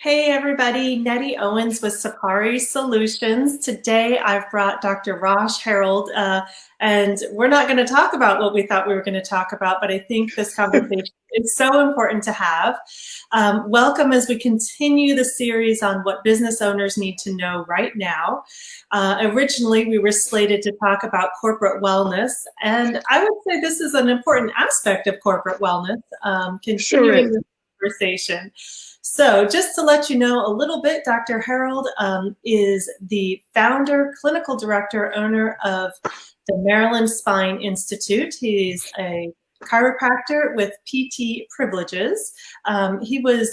Hey everybody, Nettie Owens with Sapari Solutions. Today I've brought Dr. Roch Herold, and we're not going to talk about what we thought we were going to talk about, but I think this conversation is so important to have. Welcome as we continue the series on what business owners need to know right now. Originally, we were slated to talk about corporate wellness, and I would say this is an important aspect of corporate wellness, continuing the conversation. So just to let you know a little bit, Dr. Herold is the founder, clinical director, owner of the Maryland Spine Institute. He's a chiropractor with PT privileges. He was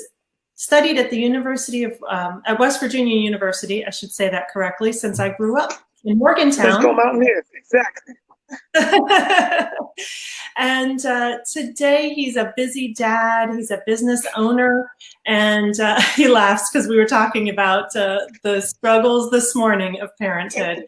studied at the University of, at West Virginia University, I should say that correctly, since I grew up in Morgantown. Let's go Mountaineers, exactly. And today he's a busy dad, he's a business owner, and he laughs because we were talking about the struggles this morning of parenthood.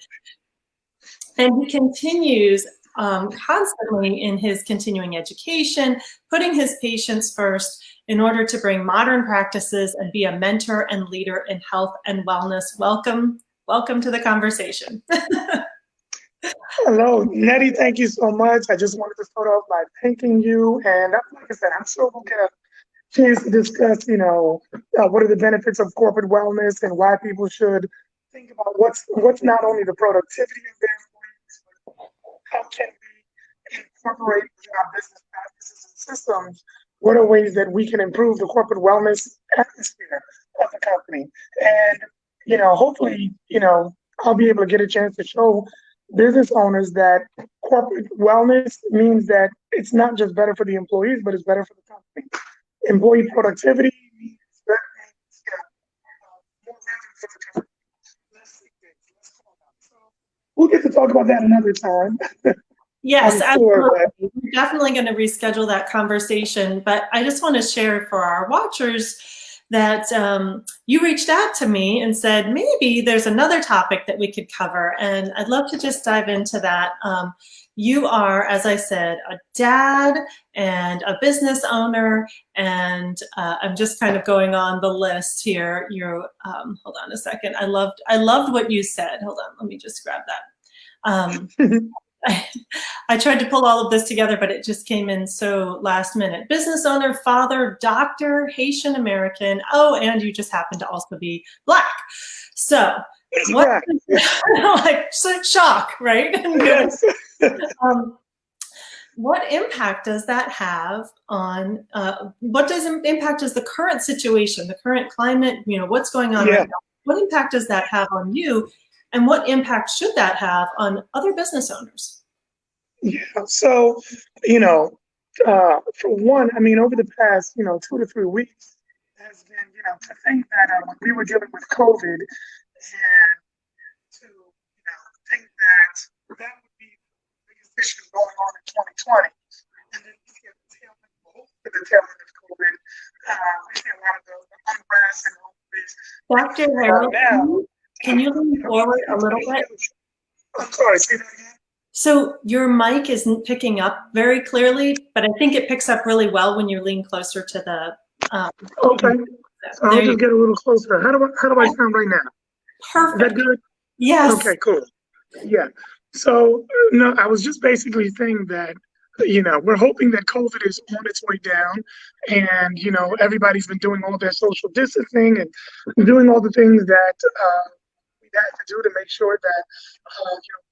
And he continues constantly in his continuing education, putting his patients first in order to bring modern practices and be a mentor and leader in health and wellness. Welcome to the conversation. Hello, Nettie, thank you so much. I just wanted to start off by thanking you. And like I said, I'm sure we'll get a chance to discuss, what are the benefits of corporate wellness and why people should think about what's not only the productivity of their employees, but how can we incorporate within our business practices and systems, what are ways that we can improve the corporate wellness atmosphere of the company. And, hopefully, I'll be able to get a chance to show business owners that corporate wellness means that it's not just better for the employees, but it's better for the company. Employee productivity means better things, more revenue for the company. So we'll get to talk about that another time. Yes, absolutely. We're definitely going to reschedule that conversation, but I just want to share for our watchers that you reached out to me and said, maybe there's another topic that we could cover. And I'd love to just dive into that. You are, as I said, a dad and a business owner. And I'm just kind of going on the list here. You're, hold on a second. I loved what you said. Hold on, let me just grab that. I tried to pull all of this together, but it just came in so last minute. Business owner, father, doctor, Haitian American. Oh, and you just happen to also be Black. So, what? Like shock, right? Yes. What impact does that have on? Impact does the current situation, the current climate? What's going on right now? What impact does that have on you? And what impact should that have on other business owners? Yeah, so, for one, over the past, 2 to 3 weeks has been, to think that when we were dealing with COVID and to, think that that would be the biggest issue going on in 2020. And then we get the tail end of COVID. We see a lot of the unrest and all these. Dr. Herold, can you lean forward a little bit? I'm sorry, say that again. So your mic isn't picking up very clearly, but I think it picks up really well when you lean closer to the. Okay, so I'll just get a little closer. How do I sound right now? Perfect. Is that good? Yes. Okay, cool. Yeah. So no, I was just basically saying that we're hoping that COVID is on its way down, and everybody's been doing all their social distancing and doing all the things that we had to do to make sure that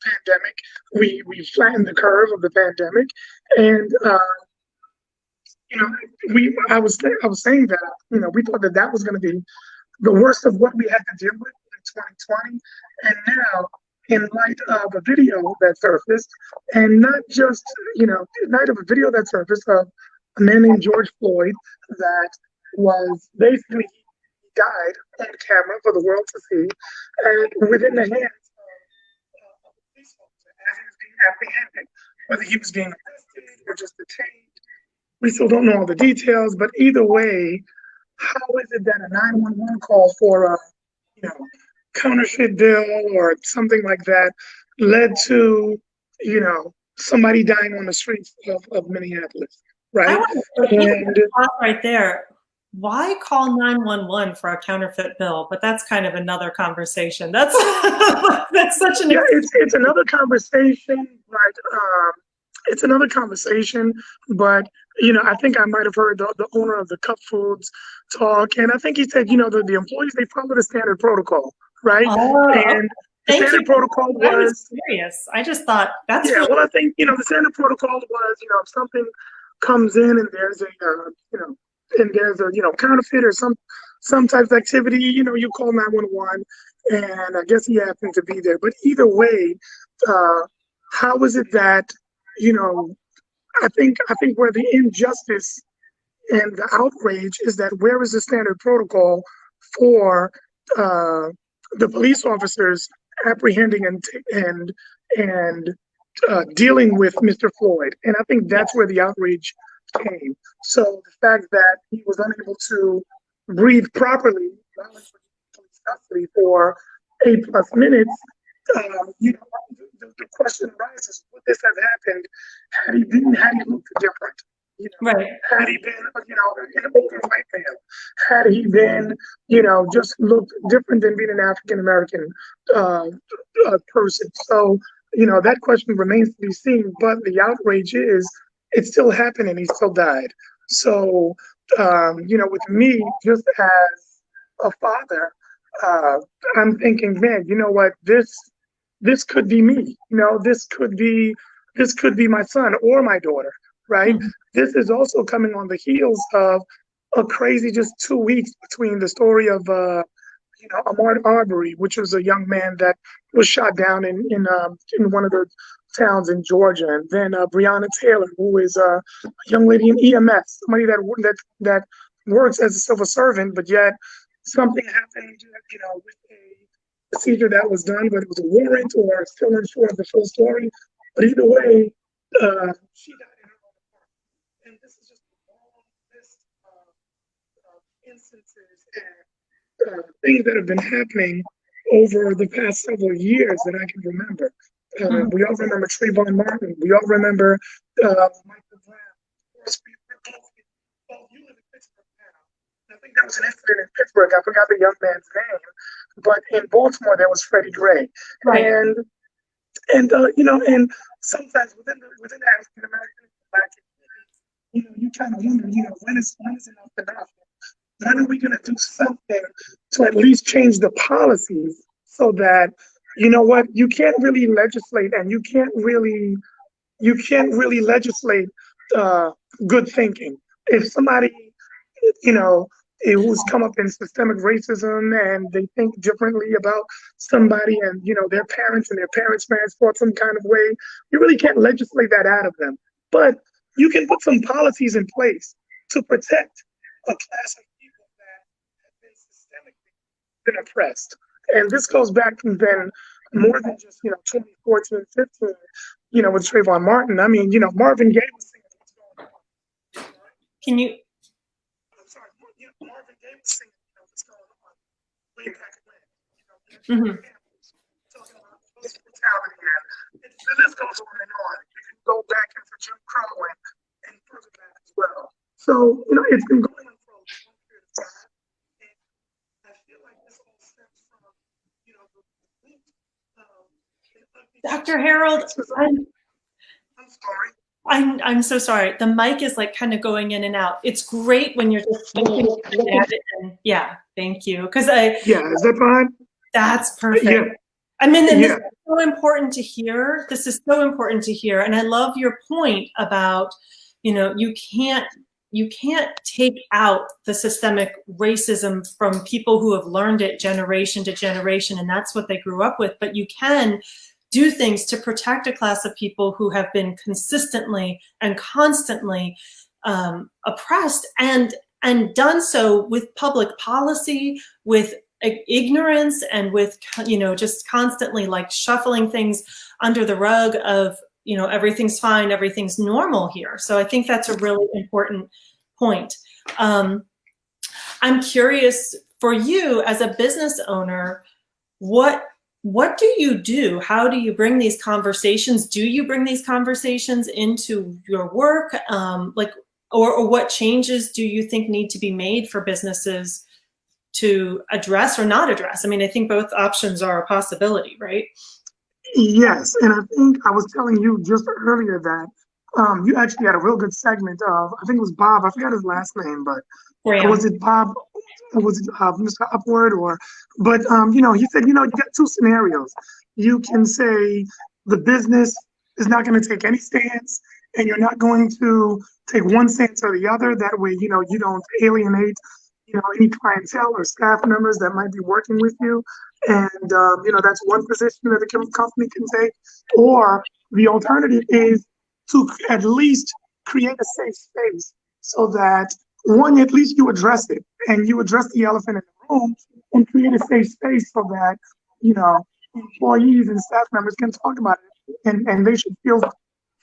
pandemic we flattened the curve of the pandemic, and I was saying that we thought that was going to be the worst of what we had to deal with in 2020, and now, in light of a video that surfaced, and not just, in light of a video that surfaced of a man named George Floyd that was basically died on camera for the world to see, and within the hands of a police officer as he was being apprehended, whether he was being arrested or just detained. We still don't know all the details, but either way, how is it that a 911 call for a, counterfeit bill or something like that led to, somebody dying on the streets of Minneapolis, right? And right there. why call 911 for a counterfeit bill? But that's kind of another conversation. That's that's such an Yeah, it's another conversation, but it's another conversation. But I think I might have heard the owner of the Cup Foods talk, and I think he said, the employees, they follow the standard protocol, right? oh, okay. And the Thank you. standard protocol I was was, curious. I just thought that's yeah. really Well, I think the standard protocol was, if something comes in and there's a counterfeit or some type of activity, you call 911, and I guess he happened to be there. But either way, uh, how is it that you know I think where the injustice and the outrage is that where is the standard protocol for uh, the police officers apprehending and dealing with Mr. Floyd? And I think that's where the outrage came. So the fact that he was unable to breathe properly custody for 8+ minutes, the question arises: would this have happened had he looked different? right. Had he been, an older white man? Had he been, just looked different than being an African American uh, person? So, that question remains to be seen. But the outrage is, it still happened and he still died. So, with me, just as a father, uh, I'm thinking, man, you know what? This could be me. This could be my son or my daughter, right? Mhm. This is also coming on the heels of a crazy just 2 weeks between the story of Ahmaud Arbery, which was a young man that was shot down in one of the towns in Georgia, and then Breonna Taylor, who is a young lady in EMS, somebody that works as a civil servant, but yet something happened, with a procedure that was done, but it was a warrant or still unsure of the full story. But either way, she died in her own apartment. And this is just a long list of instances and things that have been happening over the past several years that I can remember. Mhm. We all remember Trayvon Martin. We all remember Michael Brown. Of course, you live in Pittsburgh now. I think there was an incident in Pittsburgh. I forgot the young man's name, but in Baltimore there was Freddie Gray, Right. and sometimes within the African American Black community, you kind of wonder, when is enough enough? When are we going to do something to at least change the policies so that what, you can't really legislate, and you can't really legislate uh, good thinking. If somebody you know, who's come up in systemic racism and they think differently about somebody, and their parents and their parents' parents fought some kind of way, you really can't legislate that out of them. But you can put some policies in place to protect a class of people that have been systemically been oppressed. And this goes back then more than just 2014, 15, with Trayvon Martin. I mean, Marvin Gaye was singing what's going on. Can you? I'm sorry, Marvin Gaye was singing, what's going on way back when. Mhm. Talking about police brutality, and the list goes on and on. You can go back into Jim Crow and further back as well. So, it's been going on for a long period of time. And I feel like this all stems from, the root of Dr. Herold, I'm sorry. I'm so sorry. The mic is like kind of going in and out. It's great when you're just looking at it, and yeah, thank you. Because Yeah, is that fine? that's perfect. Yeah. I mean, and this Yeah. is so important to hear. This is so important to hear. And I love your point about, you can't take out the systemic racism from people who have learned it generation to generation, and that's what they grew up with. But you can do things to protect a class of people who have been consistently and constantly oppressed, and done so with public policy, with ignorance, and with just constantly like shuffling things under the rug of everything's fine, everything's normal here. So I think that's a really important point. I'm curious, for you as a business owner, what do you do? How do you bring these conversations? Do you bring these conversations into your work? Like, or what changes do you think need to be made for businesses to address or not address? I mean, I think both options are a possibility, right? Yes, and I think I was telling you just earlier that you actually had a real good segment of, I think it was Bob, I forgot his last name, but was Graham. it Bob, was it Mr. Upward or, but he said, you got two scenarios. You can say the business is not going to take any stance and you're not going to take one stance or the other. That way, you don't alienate, any clientele or staff members that might be working with you. And, that's one position that a company can take. Or the alternative is to at least create a safe space so that one, at least you address it and you address the elephant in the room and create a safe space so that, employees and staff members can talk about it and they should feel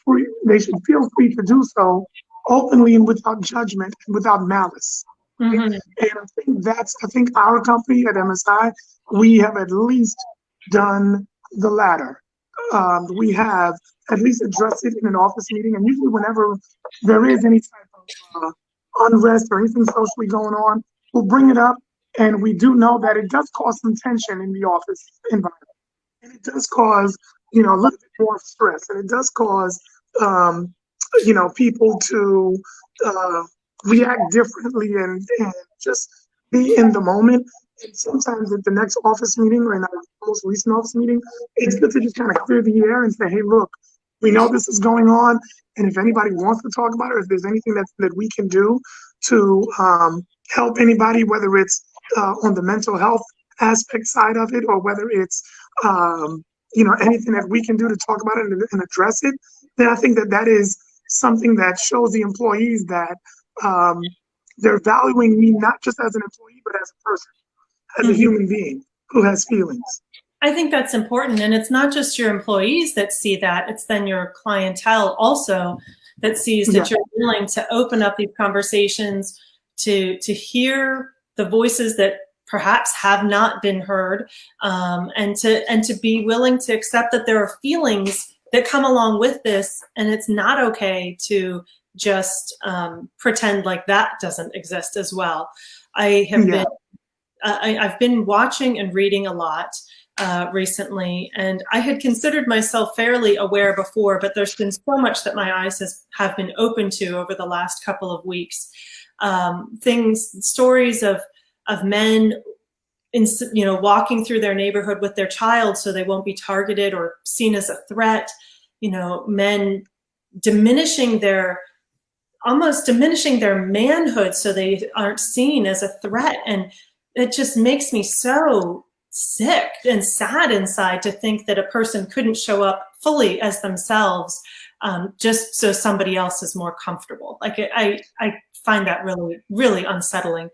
free. They should feel free to do so openly and without judgment and without malice. Mm-hmm. And I think our company at MSI, we have at least done the latter. We have at least addressed it in an office meeting, and usually whenever there is any type of unrest or anything socially going on, we'll bring it up, and we do know that it does cause some tension in the office environment, and it does cause a little bit more stress, and it does cause people to react differently and just be in the moment. And sometimes at the next office meeting or in our most recent office meeting, it's good to just kind of clear the air and say, hey, look, we know this is going on. And if anybody wants to talk about it, or if there's anything that we can do to help anybody, whether it's on the mental health aspect side of it, or whether it's, anything that we can do to talk about it and address it, then I think that is something that shows the employees that they're valuing me not just as an employee, but as a person, as a human being who has feelings. I think that's important. And it's not just your employees that see that, it's then your clientele also that sees that you're willing to open up these conversations, to hear the voices that perhaps have not been heard, and to be willing to accept that there are feelings that come along with this, and it's not okay to just pretend like that doesn't exist as well. I've been watching and reading a lot recently, and I had considered myself fairly aware before, but there's been so much that my eyes have been open to over the last couple of weeks. Stories of men walking through their neighborhood with their child so they won't be targeted or seen as a threat. Men almost diminishing their manhood so they aren't seen as a threat. And it just makes me so sick and sad inside to think that a person couldn't show up fully as themselves just so somebody else is more comfortable. Like I find that really, really unsettling.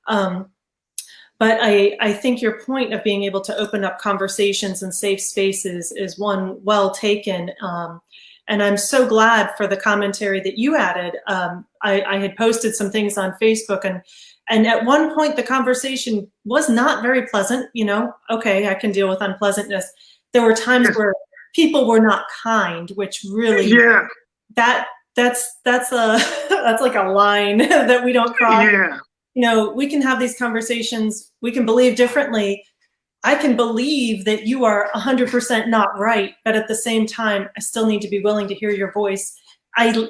But I think your point of being able to open up conversations and safe spaces is one well taken. And I'm so glad for the commentary that you added. I had posted some things on Facebook, and at one point the conversation was not very pleasant. Okay, I can deal with unpleasantness. There were times where people were not kind, which really, that's like a line that we don't cross. We can have these conversations. We can believe differently. I can believe that you are 100% not right, but at the same time, I still need to be willing to hear your voice. I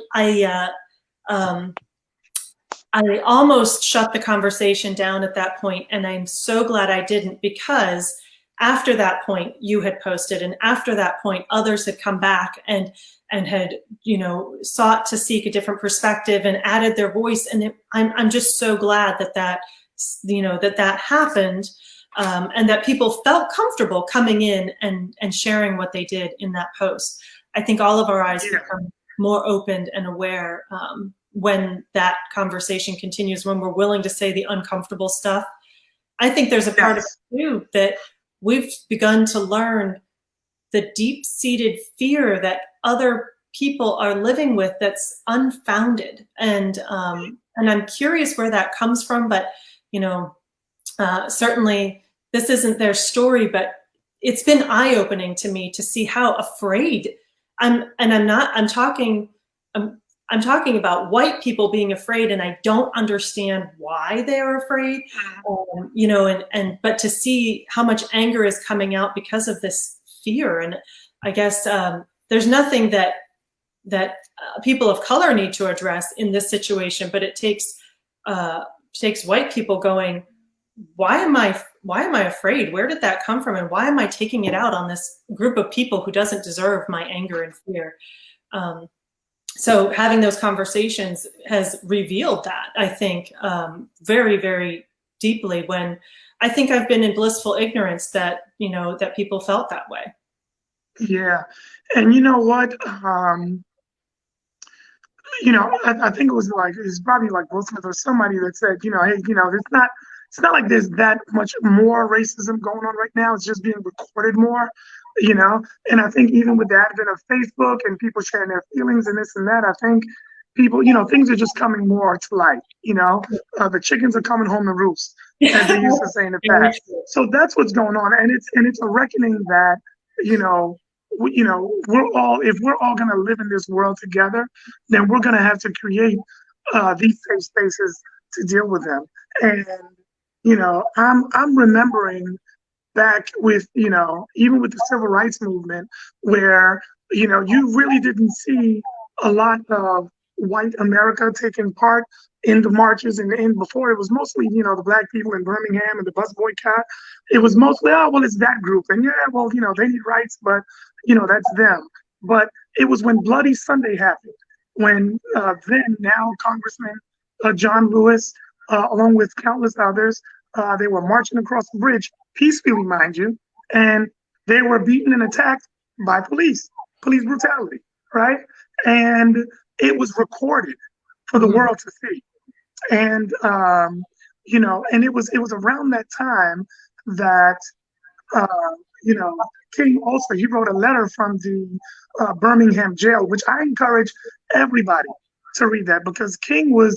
almost shut the conversation down at that point, and I'm so glad I didn't, because after that point you had posted, and after that point others had come back and had sought to seek a different perspective and added their voice, and I'm just so glad that happened. And that people felt comfortable coming in and sharing what they did in that post. I think all of our eyes become more open and aware when that conversation continues, when we're willing to say the uncomfortable stuff. I think there's a part of it too that we've begun to learn the deep-seated fear that other people are living with that's unfounded. And I'm curious where that comes from, but certainly this isn't their story, but it's been eye-opening to me to see how afraid I'm I'm talking about white people being afraid, and I don't understand why they are afraid. You know, but to see how much anger is coming out because of this fear, and I guess there's nothing that people of color need to address in this situation, but it takes white people going, why am I afraid? Where did that come from? And why am I taking it out on this group of people who doesn't deserve my anger and fear? So having those conversations has revealed that, I think, very, very deeply, when I think I've been in blissful ignorance that, you know, that people felt that way. Yeah. And you know what? You know, I think it was probably like Will Smith or somebody that said, you know, hey, you know, it's not like there's that much more racism going on right now. It's just being recorded more, you know. And I think even with the advent of Facebook and people sharing their feelings and this and that, I think people, you know, things are just coming more to light, you know. The chickens are coming home to roost, as they used to say in the past. So that's what's going on. And it's a reckoning that, you know, if we're all going to live in this world together, then we're going to have to create these safe spaces to deal with them. And you know, I'm remembering back with, you know, even with the civil rights movement, where, you know, you really didn't see a lot of white America taking part in the marches. And before, it was mostly, you know, the black people in Birmingham and the bus boycott. It was mostly, oh, well, it's that group. And yeah, well, you know, they need rights, but, you know, that's them. But it was when Bloody Sunday happened, when then now Congressman John Lewis, along with countless others, they were marching across the bridge, peacefully, mind you, and they were beaten and attacked by police brutality, right? And it was recorded for the world to see. And, you know, and it was around that time that, you know, King also, he wrote a letter from the Birmingham jail, which I encourage everybody to read that, because King was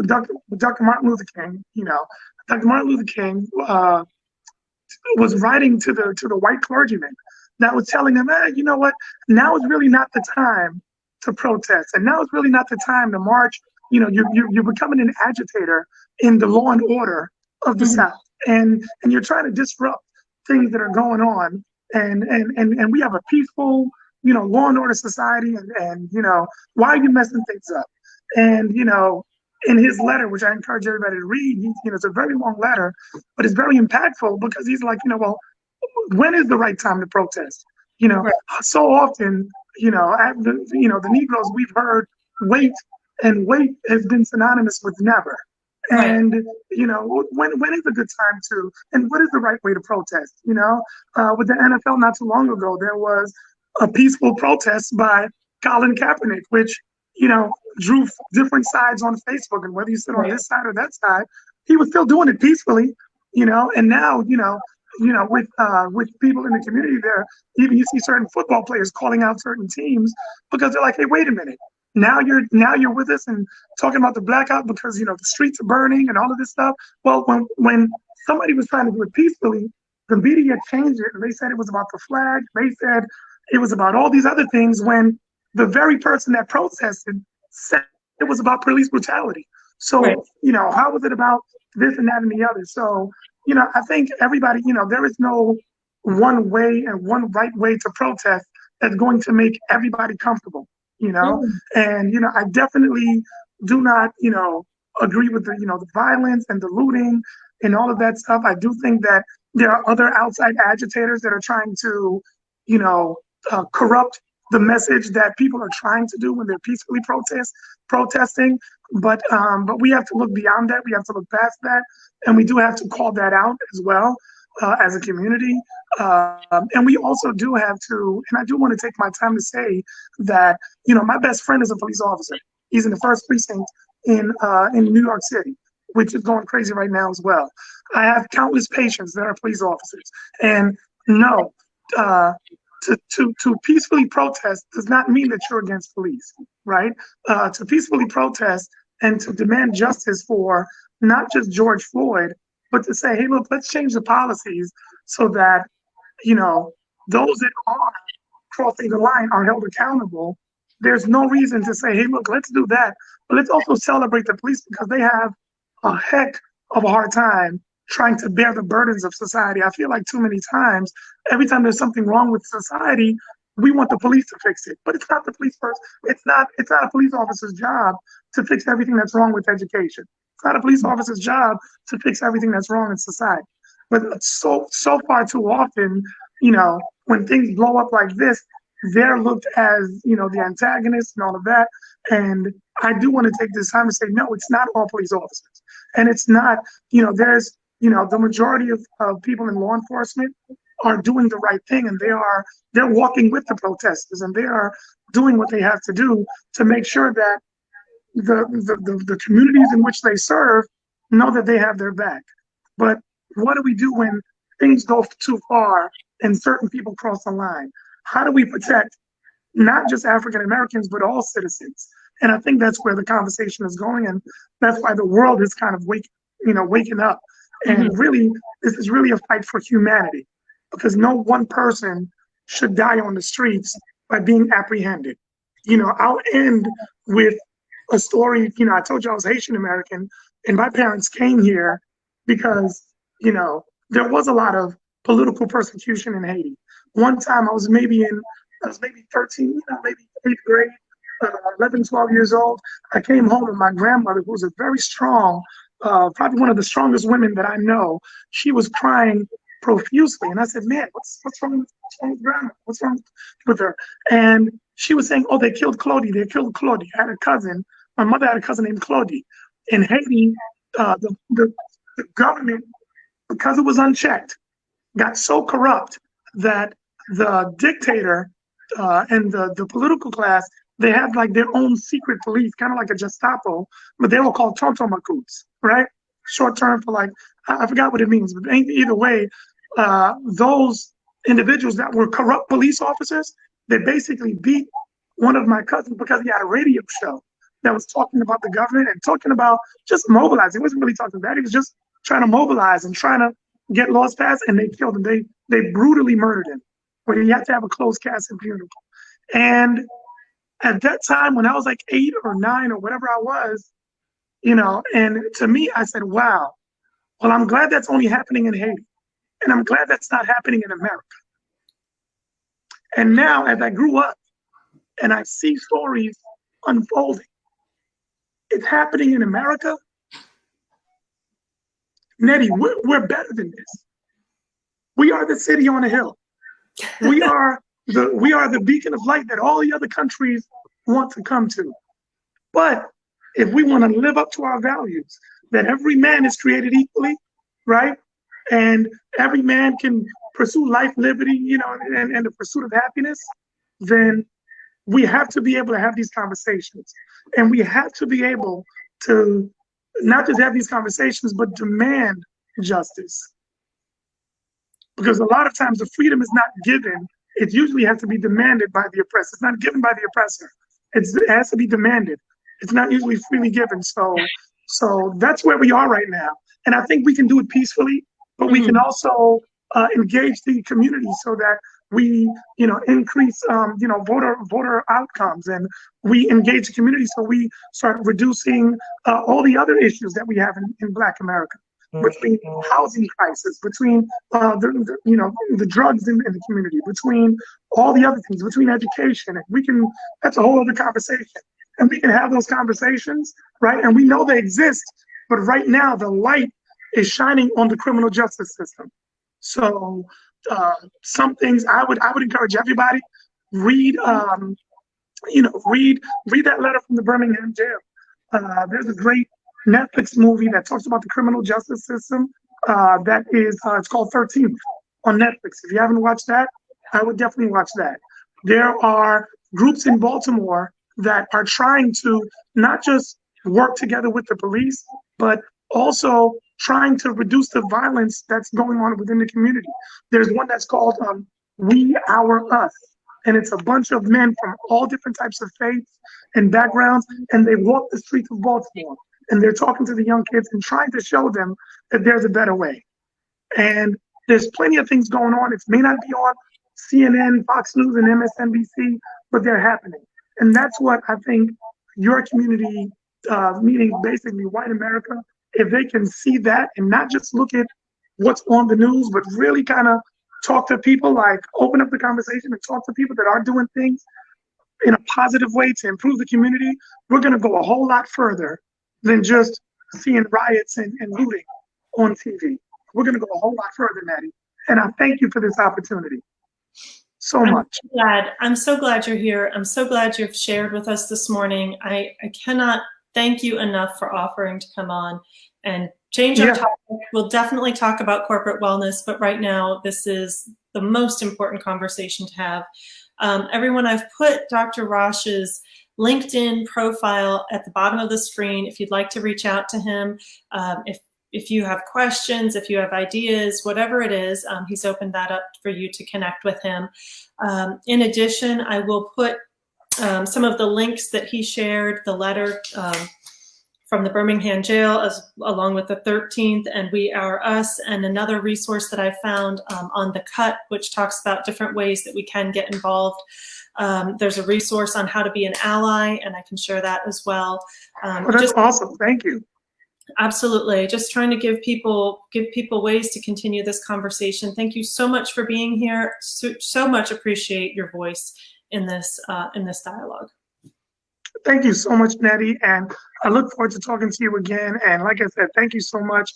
Dr. Martin Luther King, you know, Dr. Martin Luther King was writing to the white clergyman that was telling him, you know what, now is really not the time to protest, and now is really not the time to march. You know, you're becoming an agitator in the law and order of the South, and you're trying to disrupt things that are going on, and we have a peaceful, you know, law and order society, and you know, why are you messing things up? And you know, in his letter, which I encourage everybody to read, you know, it's a very long letter, but it's very impactful, because he's like, you know, well, when is the right time to protest? You know, right. So often, you know, the Negroes, we've heard wait, and wait has been synonymous with never. And, right. You know, when is a good time to, and what is the right way to protest? You know, with the NFL not too long ago, there was a peaceful protest by Colin Kaepernick, which, you know, drew different sides on Facebook, and whether you sit on this side or that side, he was still doing it peacefully, you know. And now, you know, with people in the community there, even you see certain football players calling out certain teams because they're like, hey, wait a minute, now you're with us and talking about the blackout because, you know, the streets are burning and all of this stuff. Well, when somebody was trying to do it peacefully, the media changed it, and they said it was about the flag. They said it was about all these other things, when the very person that protested said it was about police brutality. So, right. You know, how was it about this and that and the other? So, you know, I think everybody, you know, there is no one way and one right way to protest that's going to make everybody comfortable, you know? And, you know, I definitely do not, you know, agree with the, you know, the violence and the looting and all of that stuff. I do think that there are other outside agitators that are trying to, you know, corrupt the message that people are trying to do when they're peacefully protesting. But we have to look beyond that. We have to look past that, and we do have to call that out as well as a community. And we also do have to, and I do want to take my time to say that, you know, my best friend is a police officer. He's in the 1st precinct in New York City, which is going crazy right now as well. I have countless patients that are police officers, and no. To peacefully protest does not mean that you're against police, right? To peacefully protest and to demand justice for not just George Floyd, but to say, hey, look, let's change the policies so that, you know, those that are crossing the line are held accountable, there's no reason to say, hey, look, let's do that. But let's also celebrate the police because they have a heck of a hard time trying to bear the burdens of society. I feel like too many times, every time there's something wrong with society, we want the police to fix it. But it's not the police first. It's not a police officer's job to fix everything that's wrong with education. It's not a police officer's job to fix everything that's wrong in society. But so far too often, when things blow up like this, they're looked as, the antagonists and all of that. And I do want to take this time to say, no, it's not all police officers. And it's not, there's, the majority of people in law enforcement are doing the right thing, and they're walking with the protesters, and they are doing what they have to do to make sure that the communities in which they serve know that they have their back. But what do we do when things go too far and certain people cross the line? How do we protect not just African Americans, but all citizens? And I think that's where the conversation is going, and that's why the world is kind of waking up. And really, this is really a fight for humanity, because no one person should die on the streets by being apprehended. I'll end with a story. I told you I was Haitian American, and my parents came here because, there was a lot of political persecution in Haiti. One time I was maybe 13, maybe 8th grade, 11, 12 years old. I came home and my grandmother, who was a very strong, probably one of the strongest women that I know, she was crying profusely. And I said, man, what's wrong with grandma? What's wrong with her? And she was saying, oh, they killed Claudie. They killed Claudie. I had a cousin. My mother had a cousin named Claudie. In Haiti, the government, because it was unchecked, got so corrupt that the dictator and the political class, they had like their own secret police, kind of like a Gestapo, but they were called Tontomacoutes, right? Short term for like, I forgot what it means, but either way, those individuals that were corrupt police officers, they basically beat one of my cousins because he had a radio show that was talking about the government and talking about just mobilizing. He wasn't really talking about that. He was just trying to mobilize and trying to get laws passed, and they killed him. They brutally murdered him, where he had to have a closed casket funeral. And at that time, when I was like 8 or 9 or whatever I was, and to me, I said, wow, well, I'm glad that's only happening in Haiti. And I'm glad that's not happening in America. And now, as I grew up and I see stories unfolding, it's happening in America. Nettie, we're better than this. We are the city on a hill. We are the beacon of light that all the other countries want to come to. But if we want to live up to our values, that every man is created equally, right? And every man can pursue life, liberty, and the pursuit of happiness, then we have to be able to have these conversations. And we have to be able to not just have these conversations, but demand justice. Because a lot of times the freedom is not given. It usually has to be demanded by the oppressor. It's not given by the oppressor. It has to be demanded. It's not usually freely given. So that's where we are right now. And I think we can do it peacefully, but we can also engage the community so that we, increase, voter outcomes, and we engage the community so we start reducing all the other issues that we have in Black America, between housing crisis, between the drugs in the community, between all the other things, between education. And that's a whole other conversation. And we can have those conversations, right? And we know they exist, but right now the light is shining on the criminal justice system. So some things I would encourage everybody, read that letter from the Birmingham jail. There's a great Netflix movie that talks about the criminal justice system. It's called 13th on Netflix. If you haven't watched that, I would definitely watch that. There are groups in Baltimore that are trying to not just work together with the police, but also trying to reduce the violence that's going on within the community. There's one that's called We, Our, Us. And it's a bunch of men from all different types of faiths and backgrounds, and they walk the streets of Baltimore. And they're talking to the young kids and trying to show them that there's a better way. And there's plenty of things going on. It may not be on CNN, Fox News, and MSNBC, but they're happening. And that's what I think your community, meaning basically white America, if they can see that and not just look at what's on the news, but really kind of talk to people, like open up the conversation and talk to people that are doing things in a positive way to improve the community, we're going to go a whole lot further than just seeing riots and looting on TV. We're going to go a whole lot further, Nettie. And I thank you for this opportunity so much. I'm so glad you're here. I'm so glad you've shared with us this morning. I cannot thank you enough for offering to come on and change our topic. We'll definitely talk about corporate wellness, but right now this is the most important conversation to have. Everyone, I've put Dr. Roch's LinkedIn profile at the bottom of the screen if you'd like to reach out to him. If you have questions, if you have ideas, whatever it is, he's opened that up for you to connect with him. In addition, I will put some of the links that he shared, the letter from the Birmingham jail, along with the 13th and We Are Us, and another resource that I found on The Cut, which talks about different ways that we can get involved. There's a resource on how to be an ally, and I can share that as well. That's awesome. Thank you. Absolutely. Just trying to give people ways to continue this conversation. Thank you so much for being here. So much appreciate your voice in this dialogue. Thank you so much, Nettie, and I look forward to talking to you again. And like I said, thank you so much.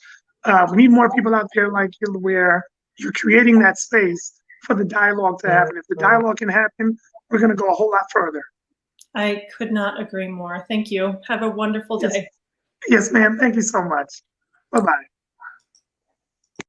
We need more people out there like you, where you're creating that space for the dialogue to happen. If the dialogue can happen, we're going to go a whole lot further. I could not agree more. Thank you. Have a wonderful day. Yes, ma'am. Thank you so much. Bye-bye.